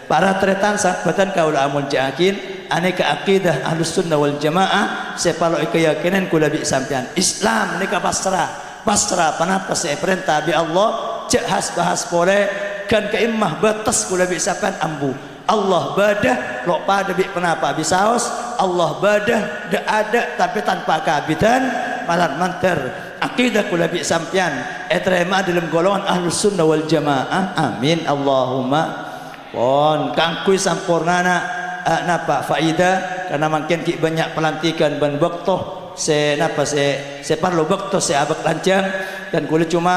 para tretan sakbatan kaula amul jakin aneka aqidah ahlus sunnah wal jamaah sepalo keyakinan kula bi sampean Islam nika pasrah panapa se perintah bi Allah cek bahas boleh kan keimmah batas kula bi sampean ambu Allah badah lo pada bi kenapa bisaos Allah badah da ada tapi tanpa kabitan malah manter akidah kula bi sampean etrema dalam golongan ahlus sunnah wal jamaah amin Allahumma pon kangkui sampurnana napa faida karena makin ki banyak pelantikan ban waktu se napa se parlo waktu se abak lancang dan kula cuma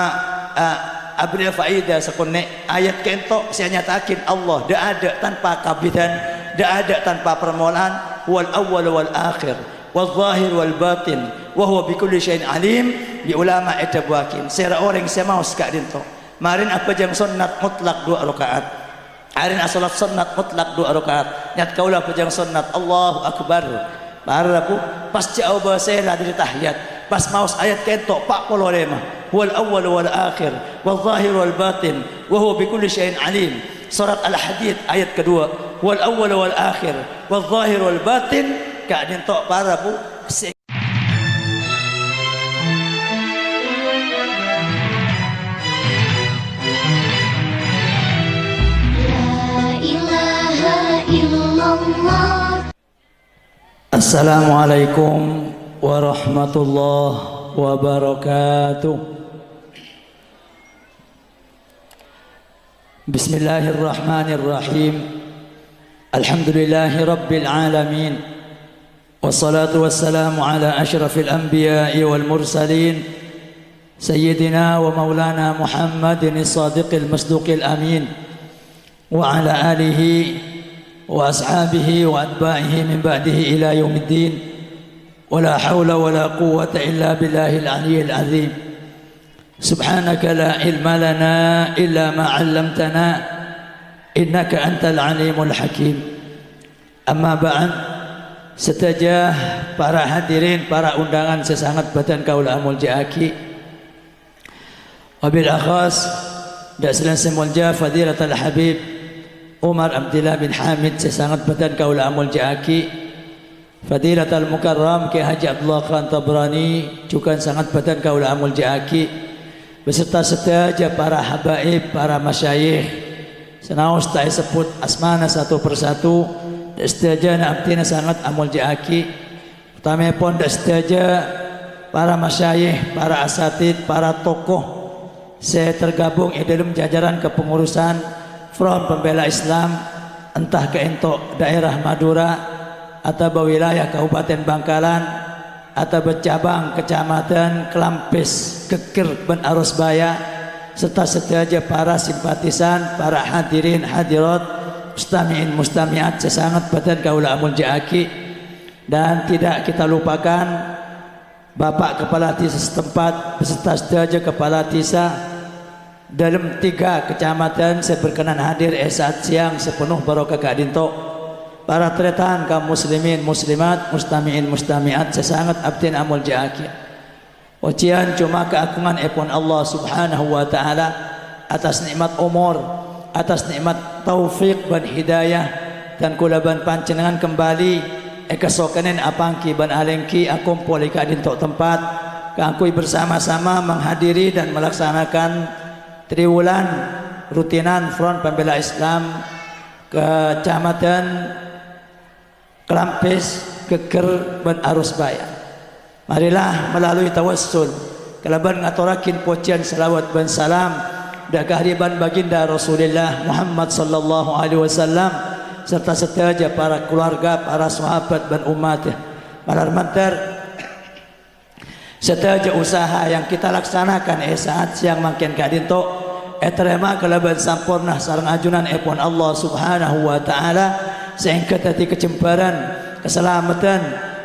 abri faida sekone ayat kentok saya nyatakin Allah dak ada tanpa kabidan dak ada tanpa permulaan wal awwal wal akhir wal zahir wal batin wa huwa bi kulli syai'in alim bi ulama etabwakin sera orang saya mau sekak dinto marin apa jang sunnat mutlak 2 rakaat arin salat sunnat mutlak 2 rakaat nyat kaula apa jang sunnat Allahu akbar paraku pas jauh bahasa dari tahiyat pas maus ayat kentok 45 huwal awwal wal akhir wal zahir wal batin wa huwa bi kulli syai'in alim surat al-hadid ayat kedua huwal awwal wal akhir wal zahir wal batin ka dintok paraku Assalamualaikum warahmatullahi wabarakatuh. Bismillahirrahmanirrahim. Alhamdulillahi rabbil alamin. Wassalatu wassalamu ala asyrafil anbiya'i wal mursalin sayyidina wa maulana Muhammadin as-sadiqil masduqil amin wa ala alihi وأصحابه وأتباعه من بعده إلى يوم الدين ولا حول ولا قوة إلا بالله العلي العظيم سبحانك لا علم لنا إلا ما علمتنا إنك أنت العليم الحكيم أما بعد setajah para hadirin para undangan sesangat badan kaula amul jaaki wabil akhas dak selan mulja fadilatul habib Umar Abdullah bin Hamid sesangat badan kaula amul jaaki Fadilatul Mukarram Ki Haji Abdullah Khan Tabrani juga sangat badan kaula amul jaaki beserta setaja para habaib para masyayikh senaos tak sebut asmana satu persatu setaja abdina sangat amul jaaki utama pun setaja para masyayikh para asatid para tokoh saya tergabung di dalam jajaran kepengurusan Front Pembela Islam entah ke entok daerah Madura atau wilayah Kabupaten Bangkalan atau cabang kecamatan Kelampis Keker Ben Arusbaya serta setiaja para simpatisan para hadirin hadirat mustami'in mustami'at sesangat badan kaula amul jaaki dan tidak kita lupakan Bapak Kepala Desa setempat beserta setiaja Kepala Desa dalam 3 kecamatan saya berkenan hadir saat siang sepenuh barokah kadinto para tretan kaum muslimin muslimat mustami'in mustami'at sesangat abdin amul jaaki ujian cuma keagungan epon Allah subhanahu wa ta'ala atas nikmat umur atas nikmat taufik dan hidayah dan kulaban pancenengan kembali kesokanen apangki ban alengki akumpul kadinto tempat kangkui bersama-sama menghadiri dan melaksanakan triwulan rutinan Front Pembela Islam Kecamatan Kelampis Keker Ben Arusbaya. Marilah melalui tawassul kalaban ngaturakin pocian salawat ben salam da kehadiran baginda Rasulullah Muhammad sallallahu alaihi wasallam serta setiaja para keluarga para sahabat dan umatnya. Malar mantar setiaja usaha yang kita laksanakan saat siang makin kadinto eterema kalaban sampurna sareng ajunan epon Allah subhanahu wa ta'ala sehingga tadi kecembaran keselamatan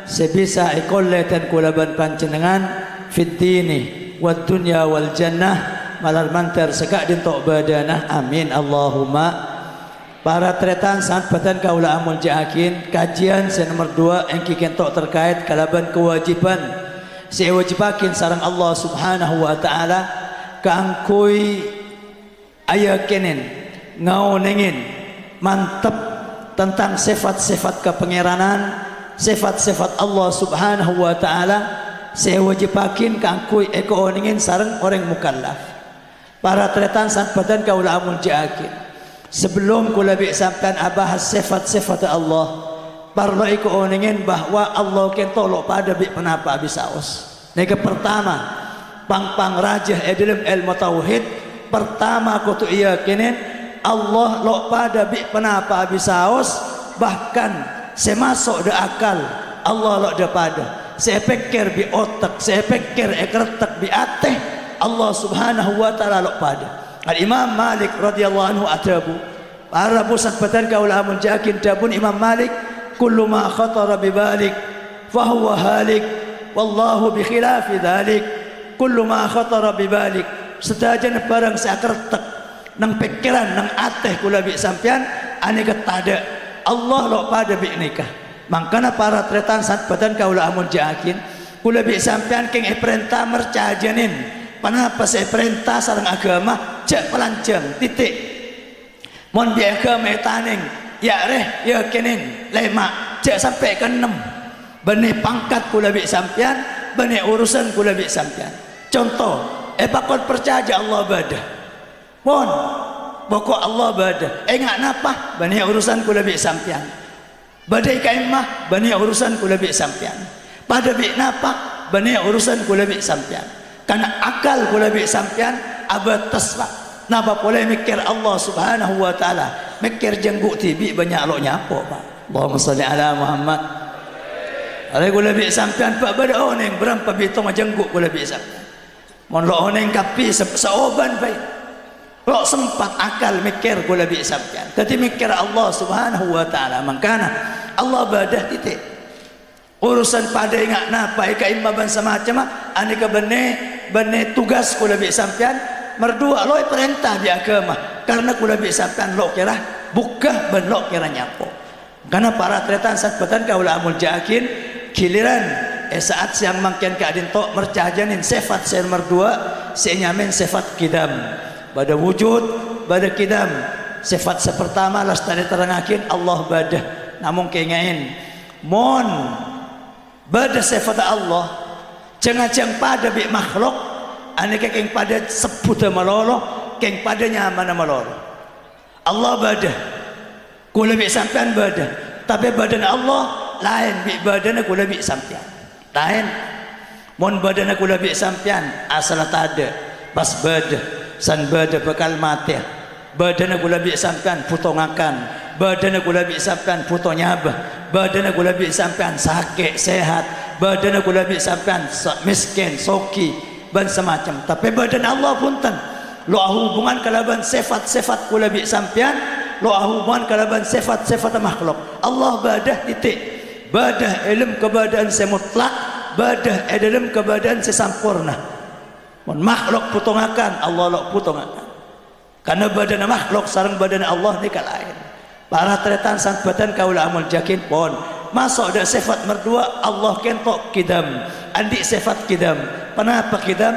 sebisa ikolle dan kulaban pancenengan fid dini wad dunya wal jannah malar mantar sekak dintok badanah amin Allahumma. Para tretan saat badan kaula amul jaakin kajian nomor 2 yang kikentok terkait kalaban kewajiban saya wajibakin sareng Allah subhanahu wa ta'ala kaangkui aya kenen ngau nengin mantap tentang sifat-sifat kepengeranan, sifat-sifat Allah Subhanahu wa taala, saya wajibakin kangkui eko oningin sareng orang mukallaf. Para tretan sant badan kaula amun jaakin. Sebelum kula bi sampean abahas sifat-sifat Allah, parlo eko oningin bahwa Allah ken tolok pada bi penapa bisaos. Nega pertama, pang rajah dalam ilmu tauhid, pertama kutu yakinin Allah lok pada bi penapa bisaos, bahkan semasuk de akal Allah lok de pada. Saya pikir bi otak, saya pikir ekretak bi ateh Allah Subhanahu wa taala lok pada. Al-Imam Malik radhiyallahu anhu atabu para pusat badan kaula amun jakin dabun Imam Malik, kullu ma khatara bi balik fa huwa halik wallahu bi khilafi dhalik. Kullu ma khatara bi balik, sedajan barang sakretek nang pikiran nang ateh kula bi sampean ane ketada Allah lok pada bi nikah. Mangkana para tretan sant badan kaula amun jakin kula bi sampean keng perintah mercajanin. Kenapa saya perintah sareng agama cek pelanjang titik. Mon bi agama taneng ya reh yakinin lema cek sampai ke 6. Benih pangkat kula bi sampean, benih urusan kula bi sampean. Contoh, bakal percaya Allah badah. Mon pokok Allah badah. Ngak napa? Benih urusan kula bi sampean. Badai kaimah benih urusan kula bi sampean. Pada bi napa? Benih urusan kula bi sampean. Karena akal kula bi sampean abad tasla. Napa boleh mikir Allah Subhanahu wa taala, mikir jengguk tibi banyak lo nyapo Pak. Allahumma shalli ala Muhammad. Are kula bi sampean Pak bada oneng berapa bitong jengguk kula bi sampean. Mon lo oneng kapi seoban baik. Lo sempat akal mikir kula bi sampean. Dadi mikir Allah Subhanahu wa taala, mangkana Allah badah titik. Urusan pada ingat napa ika imma ban semacam aneka bene tugas kula bi sampean merdua lo perintah di agama karena kula bi sampean lo kira buka ben lo kira nyapo. Karena para tretan sat batan kaula amul jakin giliran saat siang mangkian keadin tok mercajanin sifat saya nomor 2 saya nyamin sifat kidam pada wujud pada kidam. Sifat sepertama las tadi terangakin Allah badah namun kengain mon pada sifat Allah ceng-ceng pada bi makhluk aneka keng pada sebut malolo keng pada nyaman malolo. Allah badah kula bi sampean badah tapi badan Allah lain bi badan kula bi sampean lain. Mon badan kula bi sampean asal tada pas badah san badah bakal mati. Badan kula bi sampean putongakan, badan kula bi sampean puto nyabah, badan kula bi sampean sakit sehat, badan kula bi sampean miskin soki ban semacam. Tapi badan Allah punten lo hubungan kalaban sifat-sifat kula bi sampean, lo hubungan kalaban sifat-sifat makhluk. Allah badah titik. Badah ilm kebadan semutlak, badah dalam kebadan sesampurna. Mon makhluk putongakan, Allah lo putongakan. Karena badan makhluk sareng badan Allah ni kalain. Para tretan sant badan kaula amul jakin pon masuk ada sifat merdua Allah kentok kidam. Andi sifat kidam. Kenapa kidam?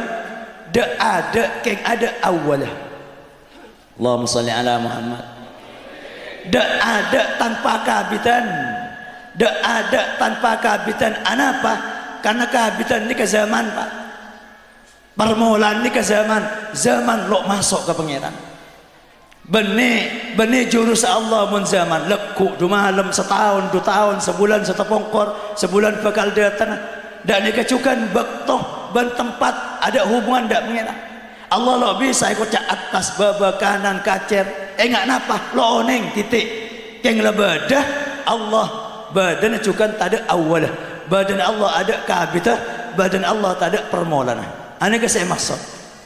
Da ada keng ada awalah. Allahumma shalli ala Muhammad. Da ada tanpa kabitan. Da ada tanpa kabitan. Anapa? Karena kabitan ni ke zaman Pak. Permulaan ni ke zaman. Zaman lo masuk ke pangeran. Benih jurus Allah mun zaman lekuk du malam setahun 2 tahun sebulan setepongkor sebulan bakal datang dan dikecukan bektoh ban tempat ada hubungan dak mengenal Allah lo bisa ikut cak atas baba kanan kacer enggak napa lo oneng titik keng lebadah Allah badan cukan tada awal badan Allah ada kabita badan Allah tada permulaan aneka saya maksud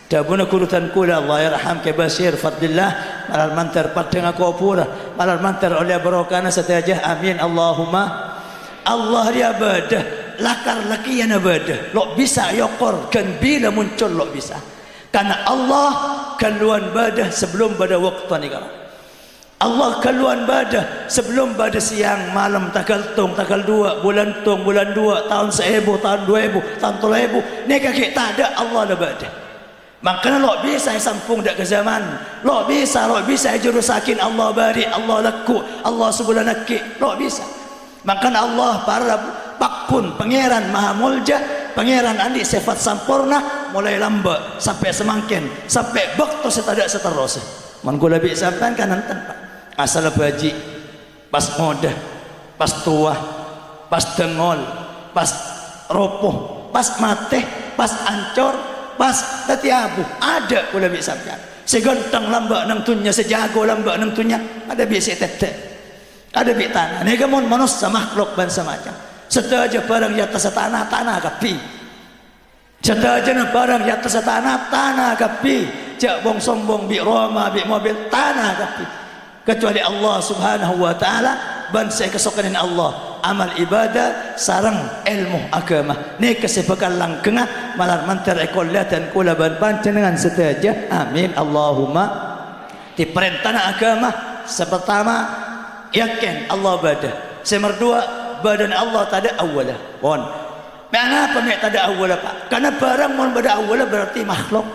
dabuna kurutan kula Allah yarham ke Bashir fadlillah malal mantar padang aku pura malal mantar oleh barokana satajah amin Allahumma. Allah dia badah lakar lakian badah lo bisa yokor kan bila muncul lo bisa karena Allah keluan badah sebelum pada waktu ni kalau Allah keluan badah sebelum pada siang malam tanggal 2 bulan 2 tahun 1000 tahun 2000 tahun 3000 ni kaki tak ada Allah dah badah. Makanya lo bisa sampung dak ke zaman, lo bisa jurusakin Allah bari, Allah laku, Allah subulanaki, lo bisa. Makanya Allah para pakun pangeran maha mulja, pangeran andi sifat sampurna mulai lambat sampai semangkin sampai waktu setada seterusnya. Man kula bi sampean kan nenten Pak. Asal baji pas muda, pas tua, pas dengol, pas ropoh, pas mate, pas ancor, pas tetiabu ada kula bi sampean. Segantang lambak nang tunya, sejago lambak nang tunya, ada bi tete. Ada bi tanah. Nega mon manusia makhluk bangsa macam. Setaja barang di atas tanah, tanah kapi. Setaja barang di atas tanah kapi. Jak bong sombong bi Roma bi mobil tanah kapi. Kecuali Allah Subhanahu wa taala bangsa kesokanin Allah. Amal ibadah sarang ilmu agama. Ni kesebekal langkengah malar mantar ekolatan kula ban panjenengan setaja. Amin Allahumma. Diperintah agama sepertama yakin Allah bada. Semar dua badan Allah tak ada awalah. Pon. Mana apa mek tak ada awalah Pak? Karena barang mon bada awalah berarti makhluk.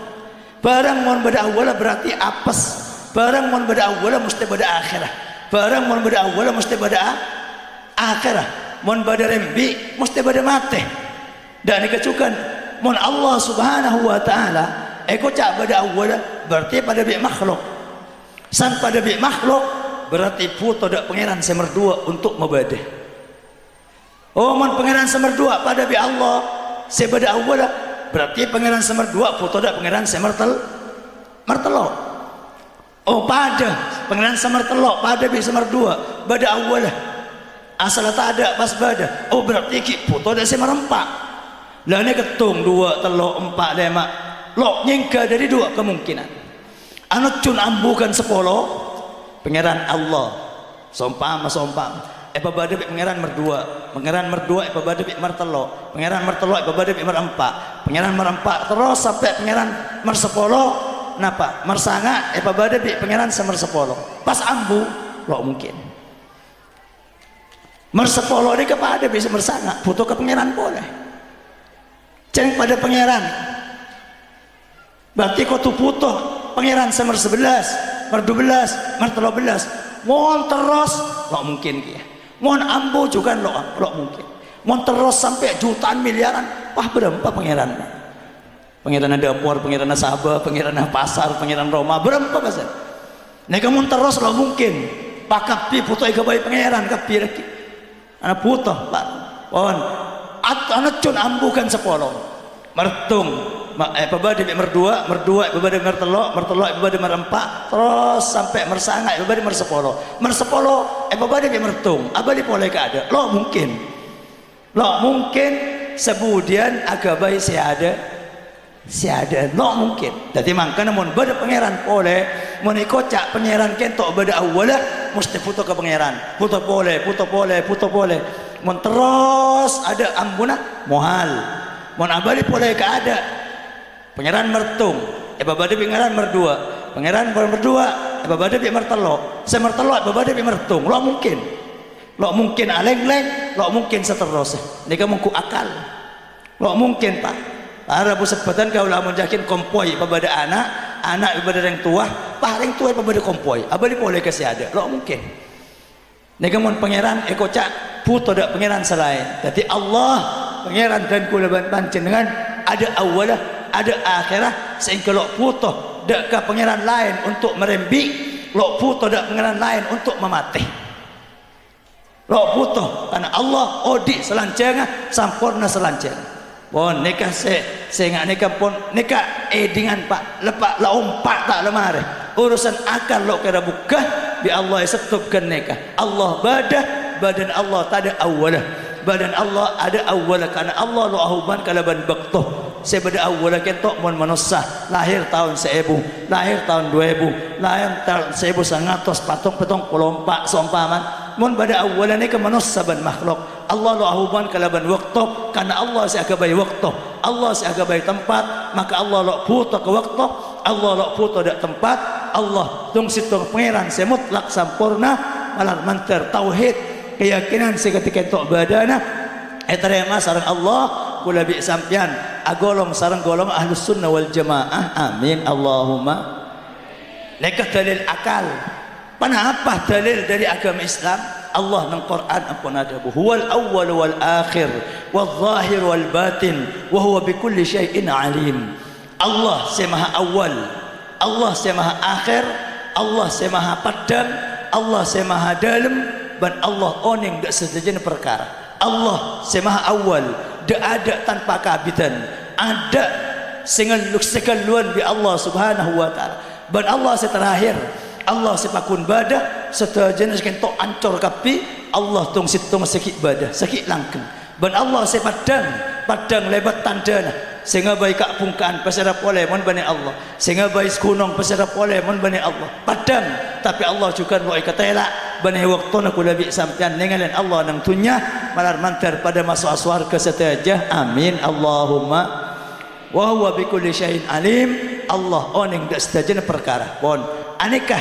Barang mon bada awalah berarti apes. Barang mon bada awalah mesti bada akhirah. Barang mon bada awalah mesti bada akhirah. Mon bada rembi mesti bada mate. Dan dikecukan mon Allah Subhanahu wa taala eko cak bada awalah berarti pada bi makhluk. San pada bi makhluk berarti puto dak pangeran semar dua untuk mebadah. Oh mon pangeran semar dua pada bi Allah sebada awal berarti pangeran semar dua puto dak pangeran semar martelok. Oh pada pangeran semar telok pada bi semar dua bada awal asal tak ada pas bada. Oh berarti ki puto dak semar empat. Lah ni ketung dua telok empat lima lok nyingka dari dua kemungkinan. Anu cun ambukan 10 pangeran Allah sompam apa bade pangeran merdua apa bade martelo pangeran martelo apa bade marempat pangeran marempat terus sampai pangeran marsepolo napa marsanga apa bade pangeran semersepolo pas ambu lo mungkin marsepolo ini kepada bisa mersanga butuh ke pangeran boleh ceng pada pangeran berarti kau tu butuh pangeran semer 11 mer 12, mer 13 mohon terus lo mungkin kia mohon ambo juga lo mungkin mohon terus sampai jutaan miliaran wah berapa pangeran ada Apor, pangeran Sabah, pangeran Pasar, pangeran Roma berapa pasal nega mohon terus lo mungkin pak kapi puto ika bayi pangeran kapi lagi anak puto pak pohon anak cun ambo kan 10 mertung pabade merdua pabade mertelok pabade merempak terus sampai mersanga pabade mersepolo pabade mertung abadi boleh ada lo mungkin sebudian agabai si ada lo mungkin jadi makanya mon bada pangeran boleh mon ikocak pangeran kentok bada awala mesti puto ke pangeran puto boleh mon terus ada ambuna mohal mon abadi boleh ada pangeran mertung babade pangeran merdua pangeran merdua babade mertelok semertelok babade mertung lo mungkin aleng-leng lo mungkin seterusnya nika mungku akal lo mungkin Pak para busebatan kau lamun yakin kompoi babade anak babade yang tua paling tua babade kompoi abadi boleh kasih ada lo mungkin nika mun pangeran ekocak puto dak pangeran selain jadi Allah pangeran dan kula panjenengan ada awalah ada akhirah sehingga lo putoh dak ke pangeran lain untuk merembi lo putoh dak pangeran lain untuk memati lo putoh karena Allah odi selancengan sampurna selancengan pon nikah sehingga nikah pon nikah dengan Pak lepak la umpak tak lemare urusan akal lo kira buka bi Allah setupkan nikah Allah badan Allah tak ada awalah badan Allah ada awalah karena Allah lo ahuban kalaban baktoh sebeda awal kentok mon manusia lahir tahun 1000 lahir tahun 2000 lahir tahun 1900 patong pelompak seumpaman mon pada awalnya ke manusia ban makhluk Allah lo ahuban kalaban waktu karena Allah seagabai waktu Allah seagabai tempat maka Allah lo puto ke waktu Allah lo puto dak tempat Allah tung situng pangeran semutlak sampurna malar manter tauhid keyakinan seketika entok badana etarema sareng Allah kula bi sampean agolong sareng golong ahlus sunnah wal jamaah. Amin Allahumma. Nekah dalil akal. Apa dalil dari agama Islam? Allah nang Quran ampun ada huwal awwal wal akhir wal zahir wal batin wa huwa bikulli syai'in alim. Allah semaha awal, Allah semaha akhir, Allah semaha padang, Allah semaha dalam, dan Allah oning dak sesajen perkara. Allah semaha awal, dak ada tanpa kabitan, ada singeluk sekaluan bi Allah subhanahu wa ta'ala. Dan Allah seterakhir, Allah sepakun badah setelah kentok ancor kapi Allah tung situng sekit badah sekit langkeng. Dan Allah sepadang padang lebat tandana sehingga baik kak pungkaan pasara pole mon bani Allah, sehingga baik gunung pasara pole mon bani Allah padang. Tapi Allah juga mau ikatela bani waktu nak lebih sampean nengalan Allah nang tunya malar mantar pada masuk surga setajah. Amin Allahumma. Wa huwa bikulli syai'in alim. Allah oning dak setajana perkara pon aneka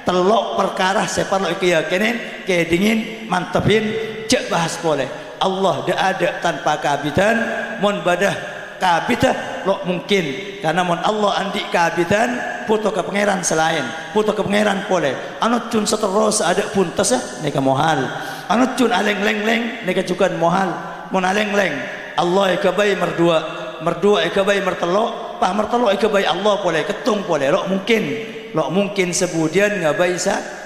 telok perkara separlo keyakinan ke dingin mantepin cek bahas boleh. Allah dak ada tanpa kabitan mon badah kabita lo mungkin karena mon Allah andi kabitan puto ke pangeran selain puto ke pangeran boleh anu cun seterus ada pun tesah neka mohal anu cun aleng-leng-leng neka juga mohal mon aleng-leng Allah ikabai merdua ikabai mertelok pah mertelok ikabai Allah boleh ketung boleh lo mungkin sebudian ngabai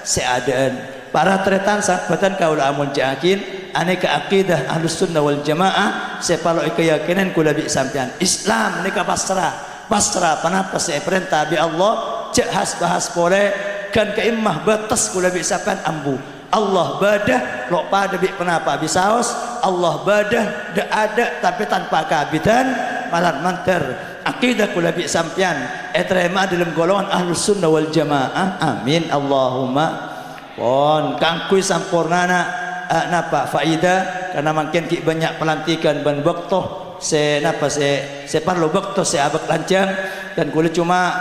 seadaan. Para tretan sahabatan kaula amun jakin aneka akidah ahlus sunnah wal jamaah sepalo keyakinan kula bi sampean Islam nika pasrah panapa se perintah bi Allah cek has bahas boleh kan keimmah batas kula bi sampean ambu Allah badah lo pada bi penapa bisaos Allah badah dak ada tapi tanpa kabitan malan manter akidah kula bi sampean etrema dalam golongan ahlus sunnah wal jamaah. Amin Allahumma. Pon kangkui sampurnana napa faida karena makin ki banyak pelantikan ban waktu se parlo waktu se abak lancang dan kulit cuma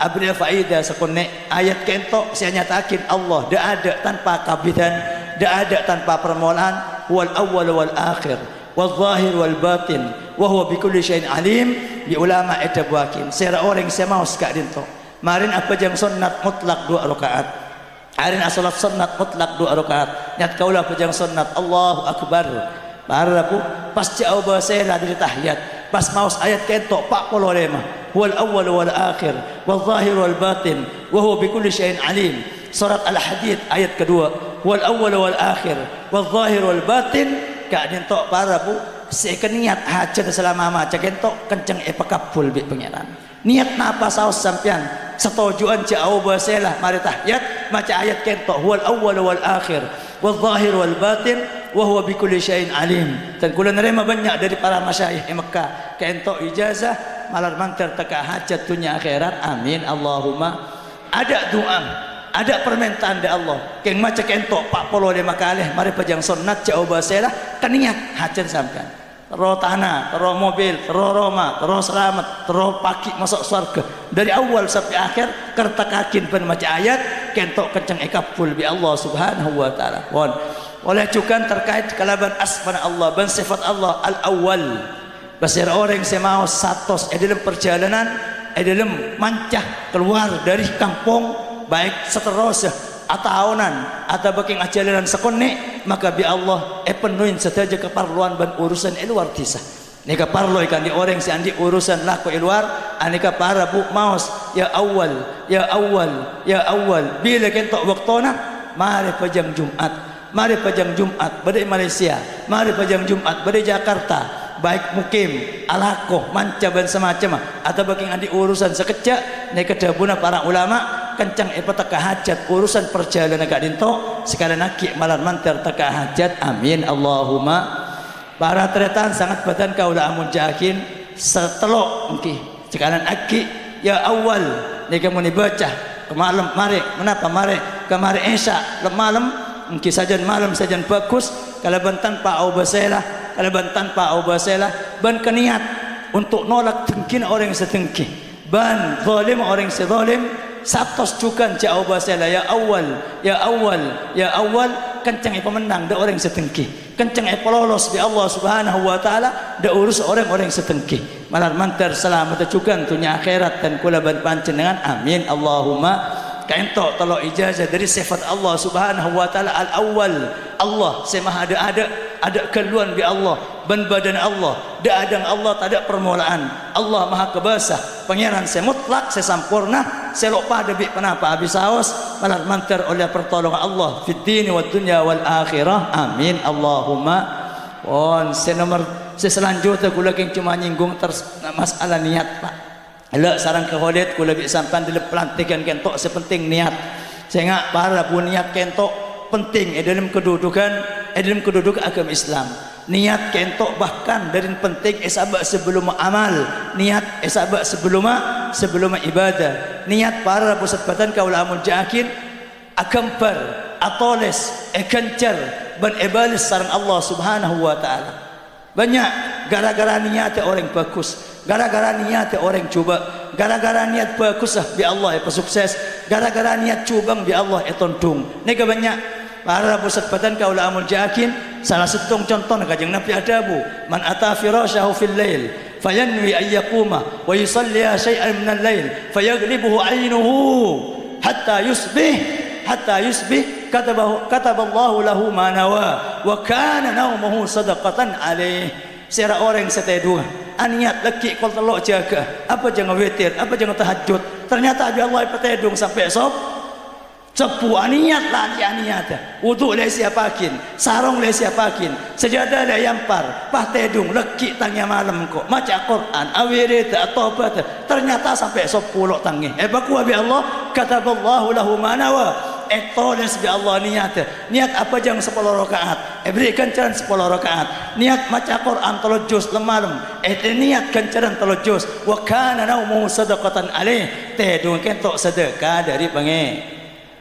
abri faida sekonek ayat kentok saya nyatakin Allah dak ada tanpa kabidan dak ada tanpa permulaan wal awwal wal akhir wal zahir wal batin wa huwa bikulli syai'in alim. Di ulama edabakin sera orang semau sekak dinto marin apa jang sunnat mutlak 2 rakaat harin asalat sunnat mutlak 2 rakaat nyat kaulah pejang sunnat Allahu akbar para aku pas jauh bahasa dari tahiyat pas maus ayat kentok 45 wal awwal wal akhir wal zahir wal batin wa huwa bikulli syai'in alim. Surat Al-Hadid ayat kedua wal awwal wal akhir wal zahir wal batin kak dintok para bu sekan niat hajat selama maca kentok kenceng epakabul bi pangeran niat napa saos sampean setujuan jauh baselah mari tahiyat maca ayat kentok wal awwal wal akhir wal zahir wal batin wa huwa bikulli syai'in alim. Dan kula nerima banyak dari para masyayikh Mekah kentok ijazah malar mantar teka hajat dunia akhirat. Amin Allahumma. Ada doa ada permintaan dari Allah keng maca kentok 45 kali mari pajang sunnat jauh baselah keniat hajat sampean tero tanah, tero mobil, tero rumah, tero selamat, tero pagi masuk surga dari awal sampai akhir kertakakin pen maca ayat kentok kenceng ekabul bi Allah subhanahu wa ta'ala. Oleh juga terkait kalaban asma Allah dan sifat Allah al-awwal basir orang semau satos dalam perjalanan dalam mancah keluar dari kampung baik seterusnya atahunan atau baking ajalanan sekone maka bi Allah penuhin saja keperluan dan urusan luar biasa nika parlo ikan di orang si andi urusan laku luar anika para bu maus ya awal bila kentok waktona mari pajang Jumat badai Malaysia mari pajang Jumat badai Jakarta baik mukim alakoh manca dan semacam atau baking andi urusan sekejap nika dabuna para ulama kencang teka hajat urusan perjalanan gak dinto sekali naki malar mantar teka hajat. Amin Allahumma. Para tretan sangat badan kaulah amun jakin setelok mungkin sekalian aki ya awal nika mau dibaca ke malam mari menapa mari kemari Isya malam mungkin sajan malam sajan bagus kalaban tanpa au baselah ban keniat untuk nolak tengkin orang setengki ban zalim orang sezalim sabtos cukan jauh baselah ya awal kencang pemenang da orang setengki, kencang lolos di Allah Subhanahu wa taala da urus orang-orang setengki. Malar mantar selamat juga tunya akhirat dan kula panjenengan amin Allahumma. Kaento talo ijazah dari sifat Allah Subhanahu wa taala al-awwal. Allah semaha ada keluan bi Allah, ban badan Allah, da adang Allah tak ada permulaan. Allah maha kebasah, pangeran semutlak, sesampurna, selok pada bi penapa habis saos, malar mantar oleh pertolongan Allah fid dini wad dunya wal akhirah. Amin Allahumma. Selanjutnya kula keng cuma nyinggung masalah niat Pak. Elok sarang kehodet kula bi sampan di pelantikan kentok sepenting niat. Sehingga para pun niat kentok penting dalam kedudukan agama Islam. Niat kentok bahkan dari penting esabak sebelum amal, niat esabak sebelum ibadah. Niat para pusat badan kaula amul jaakin akamper atoles kencer ban ebalis sareng Allah Subhanahu wa taala. Banyak gara-gara niat orang bagus, gara-gara niat orang coba, gara-gara niat bagus bi Allah sukses, gara-gara niat cubang bi Allah tondung. Nega banyak para pusat badan kaula amul jaakin salah satu contoh kajeng Nabi adabu man ata firasyahu fil lail fayanwi ay yaquma wa yusalli syai'an min al-lail fayaghlibuhu 'ainuhu hatta yusbih kataballahu lahu ma nawa wa kana naumuhu sadaqatan alaih. Sera orang setedua aniat leki kol telok jaga apa jangan witir apa jangan tahajud ternyata abi Allah petedung sampai sepu aniat lah aniat wudu le siapakin sarong le siapakin sejadah le yampar pah tedung leki tangnya malam kok maca Quran awirid tobat ternyata sampai 10 tangi baku abi Allah kataballahu lahu ma nawa toles bi Allah niat apa jang 10 rakaat berikan caran 10 rakaat niat maca Quran 3 juz lemalem niat kancaran 3 juz wa kana naumuhu sadaqatan alaih tedung kentok sedekah dari pange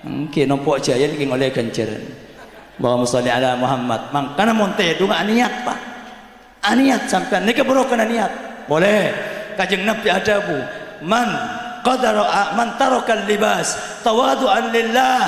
mungkin nompok jaya king oleh kancaran Allahumma sholli ala Muhammad mangkana mon tedung niat Pak aniat sampean nika boro kana niat boleh kajeng Nabi adabu man tarakal libas tawadu'an lillah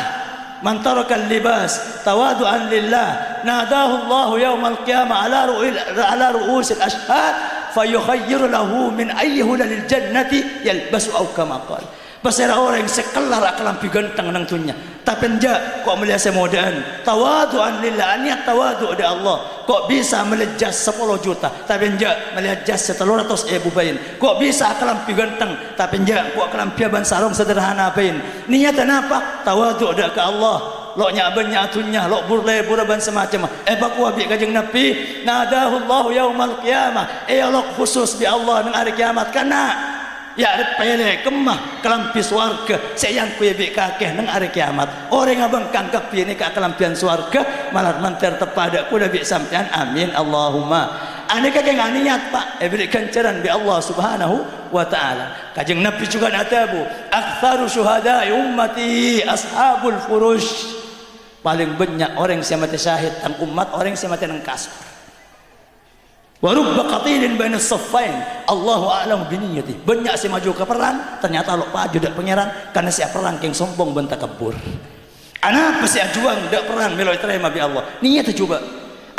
man tarakal libas tawadu'an lillah nadahu Allah yaumal qiyamah ala ru'usil ashhad fayukhayyiru lahu min ayyihula lil jannati yalbasu aw kama qala. Pasal orang sekelar akalan pigantang nang tunya tapi enjak kok melihat semodan tawadu'an lillah niat tawadu' da Allah kok bisa melejas 10 juta tapi enjak melihat jas 300 bain kok bisa akalan pigantang tapi enjak kok akalan piaban sarung sederhana bain niat apa tawadu' da ke Allah lo nyabanya atunya lo burle buraban semacam baku abi kajeng Nabi nadahu Allah yaumal qiyamah lo khusus bi Allah nang hari kiamat kana ya pele kemah kelampi swarga sayang ku bi kakeh nang hari kiamat orang abang kangkap ini ka kelampian swarga malah manter tepada ku bi sampean amin Allahumma. Ane kakek niat Pak berikan caran bi Allah Subhanahu wa taala. Kajeng Nabi juga natabu aktsaru syuhada'i ummati ashabul furush. Paling banyak orang yang mati syahid tang umat orang yang mati nang kasur. Wa rubba qatilin baina as-saffain Allahu a'lam bi niyyati. Banyak si maju ke perang ternyata lo paju dak pangeran karena si perang king sombong ben takabur. Ana pasti juang dak perang melo terima bi Allah. Niat coba.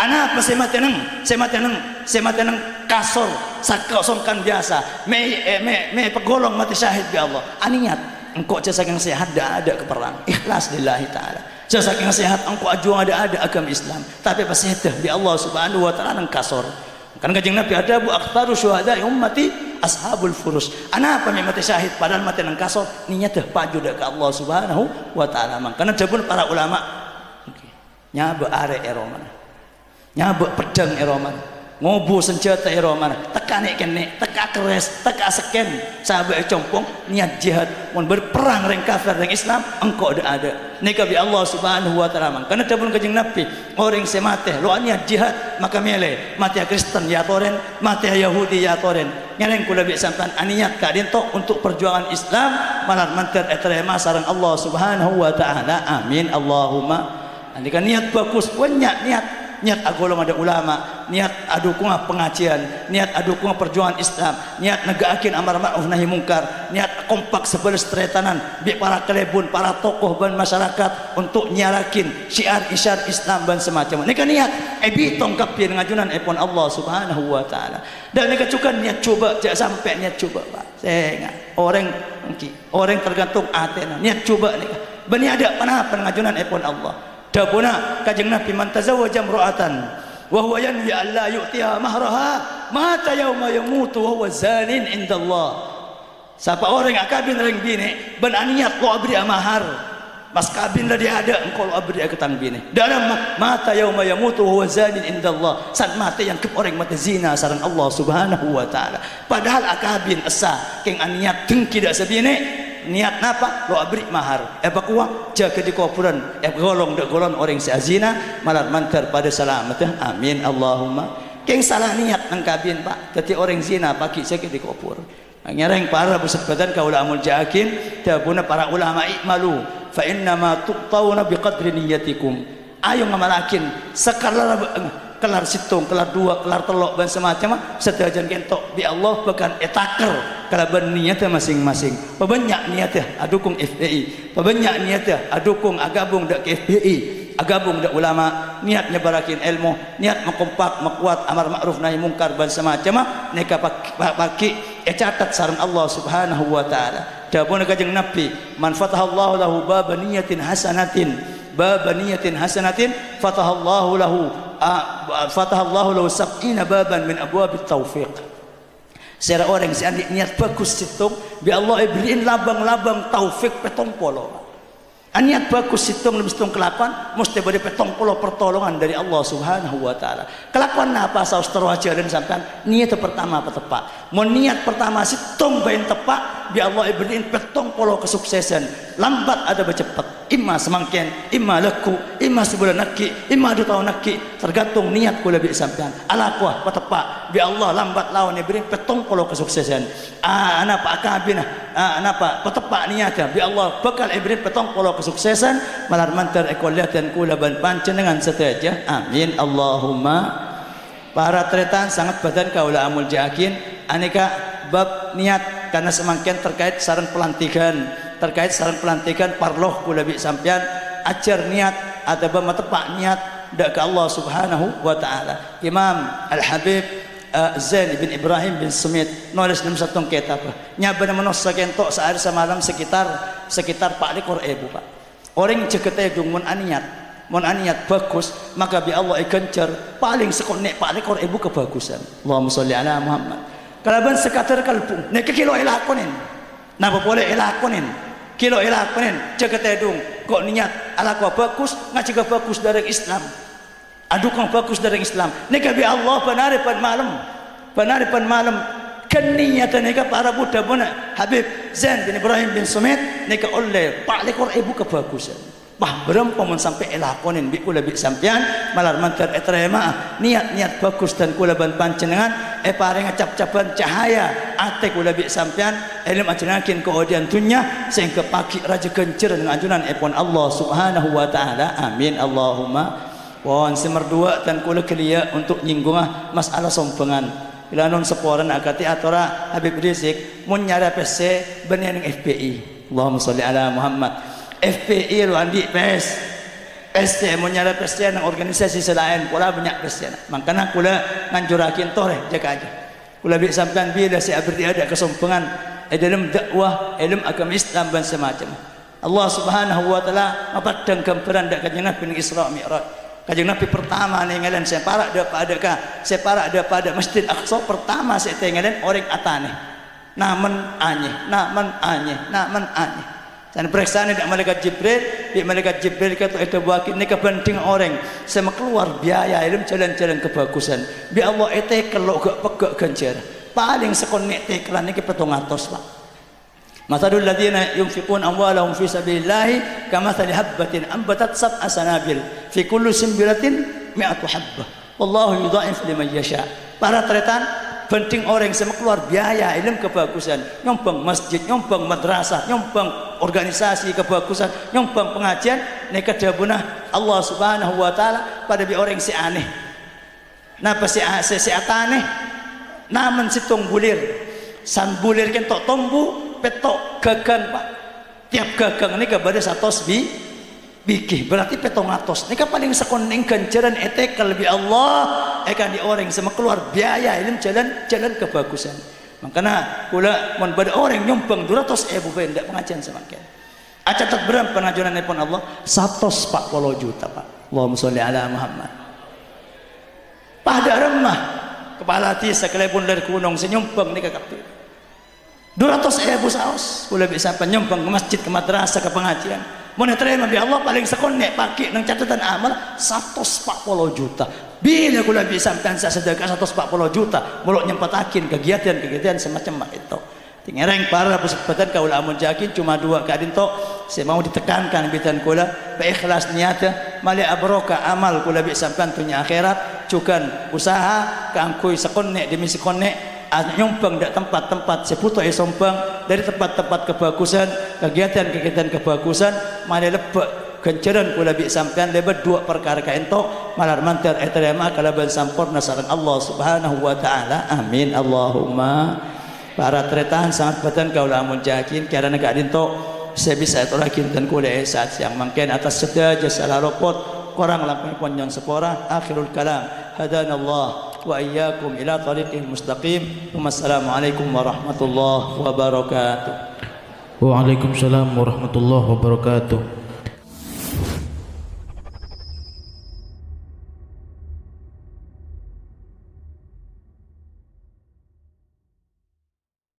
Ana pasti mati nang kasor sakosongkan biasa. Me pegolong mati syahid bi Allah. Aniat engkau saking sehat dak ada ke perang. Ikhlas lillahi taala. Saking sehat engkau juang ada agama Islam. Tapi pasti dah bi Allah Subhanahu wa taala nang kasor. Kan kajeng Nabi ada bu aktsaru syuhada'i ummati ashabul furus. Ana apa mati syahid padahal mati nang kasor niat teh paju dak ke Allah Subhanahu wa taala. Mangkana jabun para ulama nyaba are eroman. Nyaba pedang eroman. Ngobo senjata eroman. Tekan kene, teka keres, teka seken. Sahabat compong niat jihad mun berperang reng kafir reng Islam engkau ada. Nika bi Allah Subhanahu wa taala. Karena jabun kajeng Nabi orang semate lo niat jihad maka mele mati Kristen ya toren mati Yahudi ya toren ngareng kula bi sampean aniat ka dinto untuk perjuangan Islam malah mantir eterema sareng Allah Subhanahu wa taala amin Allahumma. Andika niat bagus banyak niat agolong ada ulama niat adukung pengajian, niat adukung perjuangan Islam, niat negaakin amar ma'ruf nahi mungkar, niat kompak sebelas tretanan bi para kelebun, para tokoh ban masyarakat untuk nyarakin syiar-isyar Islam dan semacam. Nika niat bitong kapin ngajunan epon Allah Subhanahu wa taala. Dan nika juga niat coba jak sampai niat coba Pak. Saya orang tergantung atena niat coba nika. Bani ada panah pengajunan epon Allah. Dabuna kajeng Nabi man tazawwaja imra'atan wa huwa yanwi an la yu'tiha mahraha mata yauma yamutu wa huwa zanin indallah. Siapa orang yang kabin ring bini ban aniat ko abri mahar mas kabin lah dia ada engkau abri ketang bini dalam mata yauma yamutu wa huwa zanin indallah. Saat mati yang kep orang mati zina sareng Allah Subhanahu wa taala. Padahal akabin esa keng aniat dengki dak sabine niat napa lo abri mahar kuang jaga di kuburan golong dak golong orang seazina malar mantar pada selamat amin Allahumma. Keng salah niat nang kabin Pak dadi orang zina pagi sakit di kubur ngereng para bersebatan kaula amul jaakin tabuna para ulama ikmalu fa inna ma tuqtauna biqadri niyatikum. Ayo ngamalakin sekalar kelar situng, kelar dua, kelar telok dan semacam sedajan kentok bi Allah bahkan etaker kalaban niatnya masing-masing. Pabanyak niatnya adukung FPI, pabanyak niatnya adukung agabung dak FPI, agabung dak ulama, niat nyebarakin ilmu, niat makompak, makuat amar ma'ruf nahi mungkar dan semacam neka paki catat sareng Allah Subhanahu wa taala. Dawuh Kanjeng Nabi, man fatahallahu lahu baba niyatin hasanatin, baba niyatin hasanatin fatahallahu lahu sab'ina baban min abwabit taufiq. Secara orang si andi niat bagus situng bi Allah beriin labang-labang taufik petong polo. Niat bagus situng lebih situng kelakuan mesti beri petong polo pertolongan dari Allah Subhanahu wa taala. Kelakuan apa saus terwajaran sampean niat pertama apa tepak. Mau niat pertama situng bain tepak bi Allah beriin petong polo kesuksesan. Lambat ada bercepat. Imma semangken, imma leku, imma sebulan naki, imma 2 tahun naki, tergantung niat kula bi sampean. Ala kuah patepak bi Allah lambat lawan beri petong polo kesuksesan. Ana pak kabina, ana pak patepak niatnya bi Allah bakal beri petong polo kesuksesan malar mantar ekolatan kula ban panjenengan sedaja. Amin Allahumma. Para tretan sangat badan kaula amul jaakin aneka bab niat karena semangken terkait saran pelantikan parloh kula bi sampean ajar niat atau matepak niat dak ke Allah Subhanahu wa taala. Imam Al-Habib Zain bin Ibrahim bin Sumit nulis dalam satu kitab nyaba menos sakentok sehari semalam sekitar 40 ribu Pak. Orang cekete dung mun aniat bagus maka bi Allah ikencer paling sekonek 40 ribu kebagusan. Allahumma sholli ala Muhammad. Kalaban sekater kalpung nek kilo ilakonin napa boleh ilakonin kilo ilakonin cekete dung kok niat ala ko bagus ngaji bagus dari Islam adukang bagus dari Islam nek bi Allah panare pan malam keniyatan nek para buddha bona Habib Zain bin Ibrahim bin Sumit nek oleh 40 ribu kebagusan. Bah berapa mun sampai elakonin bi kula bi sampean malar mantar etrema niat bagus dan kula ban panjenengan paring cap-capan cahaya ate kula bi sampean ilmu ajenakin keodian dunya sehingga pagi raja kencer dengan ajunan epon Allah Subhanahu wa taala. Amin Allahumma. Pon semerdua dan kula kelia untuk nyinggung masalah sompengan. Bila non seporan akati atora Habib Rizik mun nyara PC bener ning FPI. Allahumma sholli ala Muhammad. FPI lu andi PSC mau nyara PSC nang organisasi selain kula banyak PSC makanya kula nganjurakin tore jaga aja kula bi sampean bila si abdi ada kesompengan dalam dakwah ilmu agama Islam dan semacam. Allah Subhanahu wa taala mapadang gambaran dak kanjeng Nabi Isra Mi'raj. Kanjeng Nabi pertama ninggalan separa ada pada Masjid Aqsa pertama saya tinggalan orang atane naman anyeh dan periksaan tidak malaikat Jibril kata itu wakil ini kebanding orang sama keluar biaya ilmu jalan-jalan kebagusan bi Allah itu kalau gak pegak ganjar paling sekonek teklan ini petongatos Pak. Mathalul ladzina yunfiqun amwalahum fi sabilillahi kamathali habbatin ambatat sab'a sanabil fi kulli sunbulatin mi'atu habbah wallahu yudha'if liman yasha. Para tretan penting orang sama keluar biaya ilmu kebagusan nyombang masjid, nyombang madrasah, nyombang organisasi kebagusan, nyombang pengajian neka dabunah Allah Subhanahu wa taala pada bi orang si aneh Napa si atane naman sitong bulir. San bulir kan tok tombu petok gagang Pak. Tiap gagang ini kepada 100 bikih berarti 700. Ini kan paling sekoning ganjaran etek lebih Allah akan di orang sama keluar biaya ini jalan kebagusan. Makanya kula mun pada orang nyumbang 200.000 ndak pengajian semakin. Aca tak berapa pengajuan pun Allah 140 juta Pak. Allahumma sholli ala Muhammad. Pada remah kepala hati sekalipun dari gunung senyumbang nih kakak 200.000 saos boleh bisa penyumbang ke masjid, ke madrasah, ke pengajian mau diterima bi Allah paling sekonek pakai nang catatan amal 140 juta. Bila kula bisa sampean sedekah 140 juta muluk nyempatakin kegiatan semacam itu tinggereng para persempatan kaula amun jakin cuma dua kadin tok saya mau ditekankan bitan kula pa ikhlas niatnya mali abroka amal kula bi sampean dunia akhirat cukan usaha kangkui sekonek demi sekonek nyumbang dak tempat-tempat seputo sombang dari tempat-tempat kebagusan kegiatan kebagusan mali lebek ganjaran kula bi sampean lebat dua perkara ka ento malar mantar eterema kalaban sampurna sareng Allah Subhanahu wa taala amin Allahumma. Para tretan sangat batan kaula amun jakin karena gak dinto saya bisa tolakin dan kula saat siang mangken atas sedaja salah ropot korang lampung ponyon sepora akhirul kalam hadanallah wa iyyakum ila tariqil mustaqim. Wassalamualaikum warahmatullahi wabarakatuh. Waalaikumsalam warahmatullahi wabarakatuh.